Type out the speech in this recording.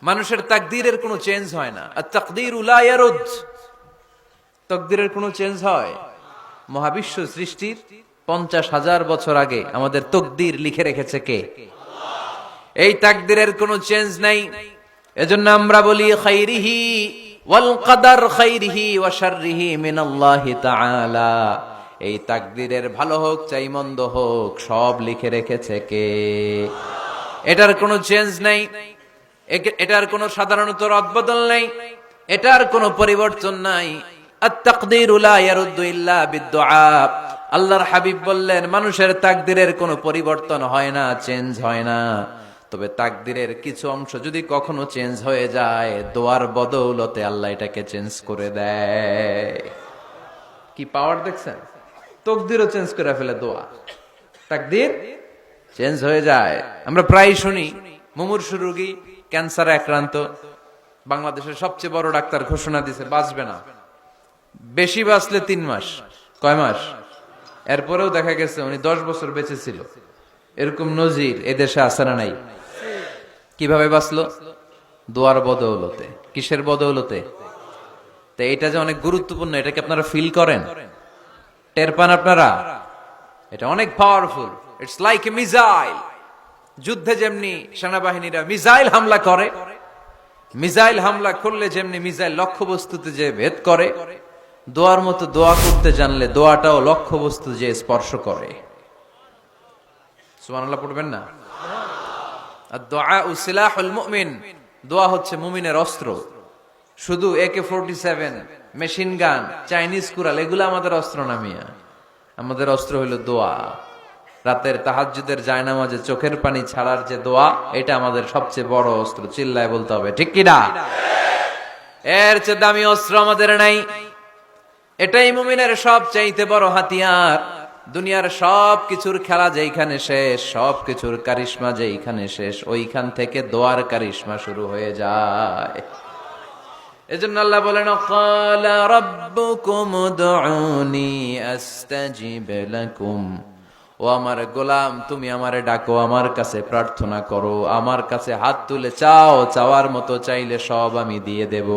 মানুষের তাকদীরের কোনো চেঞ্জ হয় না। আর তাকদীরু লা ইয়ারুদ, তাকদীরের কোনো চেঞ্জ হয়? মহাবিশ্ব সৃষ্টির 50,000 বছর আগে আমাদের তাকদীর লিখে রেখেছে কে? এই তাকদীরের কোনো চেঞ্জ নাই। এজন্য আমরা বলি খাইরিহি ওয়াল কদর খাইরিহি ওয়া শাররিহি মিনাল্লাহি তাআলা। এই তাকদীরের ভালো হোক চাই মন্দ হোক সব লিখে রেখেছে কে? এটার কোনো চেঞ্জ নাই, এটার কোনো সাধারণত রদবদল নাই, এটার কোনো পরিবর্তন নাই। আত-তাকদীরু লা ইয়ারুদ্দু ইল্লা বিদ-দুআ। আল্লাহর হাবিব বললেন মানুষের তাকদীরের কোনো পরিবর্তন হয় না, চেঞ্জ হয় না। তবে তাকদীরের কিছু অংশ যদি কখনো চেঞ্জ হয়ে যায়, দোয়ার বদৌলতে আল্লাহ এটাকে চেঞ্জ করে দেয়। কি পাওয়ার দেখছেন? তাকদীরও চেঞ্জ করে ফেলে দোয়া, তাকদীর চেঞ্জ হয়ে যায়। আমরা প্রায় শুনি মুমূর্ষু রোগী, ক্যান্সারে আক্রান্ত, বাংলাদেশের সবচেয়ে বড় ডাক্তার ঘোষণা দিয়েছে বাঁচবে না, বেশি বাঁচলে 3 মাস। কয় মাস? এরপরেও দেখা গেছে উনি 10 বছর বেঁচে ছিল। এরকম নজির এদেশে আছে না নাই? কিভাবে বাঁচলো? দোয়ার বদৌলতে। কিসের বদৌলতে? তো এটা যে অনেক গুরুত্বপূর্ণ, এটাকে আপনারা ফিল করেন, টের পান আপনারা? এটা অনেক powerful. It's like a missile. যুদ্ধে যেমনি সেনাবাহিনীরা মিসাইল হামলা করে, মিসাইল হামলা করলে যেমনি মিসাইল লক্ষ্যবস্তুতে যে ভেদ করে, দোয়ার মতো দোয়া করতে জানলে দোয়াটাও লক্ষ্যবস্তু যে স্পর্শ করে। সুবহানাল্লাহ পড়বেন না? আর-দুআউ সিলাহুল মুমিন। দোয়া হচ্ছে মুমিনের অস্ত্র। শুধু AK-47, machine gun, Chinese Corel এগুলো আমাদের অস্ত্র না মিয়া। আমাদের অস্ত্র হলো দোয়া। রাতের তাহাজ্জুদের জায়নামাজে চোখের পানি ছাড়ার যে দোয়া, এটা আমাদের সবচেয়ে বড় অস্ত্র। চিল্লায় বলতে হবে ঠিক কি না? এর চেয়ে দামি অস্ত্র আমাদের নাই। এটাই মুমিনের সবচাইতে বড় হাতিয়ার। দুনিয়ার সব কিছুর খেলা যেইখানে শেষ, সব কিছুর কারিশমা যেইখানে শেষ, ওইখান থেকে দোয়ার কারিশমা শুরু হয়ে যায়। এজন্য আল্লাহ বলেন ক্বালা রাব্বুকুম উদউনি আস্তাজিব লাকুম। ও আমার গোলাম, তুমি আমারে ডাকো, আমার কাছে প্রার্থনা করো, আমার কাছে হাত তুলে চাও, চাওয়ার মতো চাইলে সব আমি দিয়ে দেব।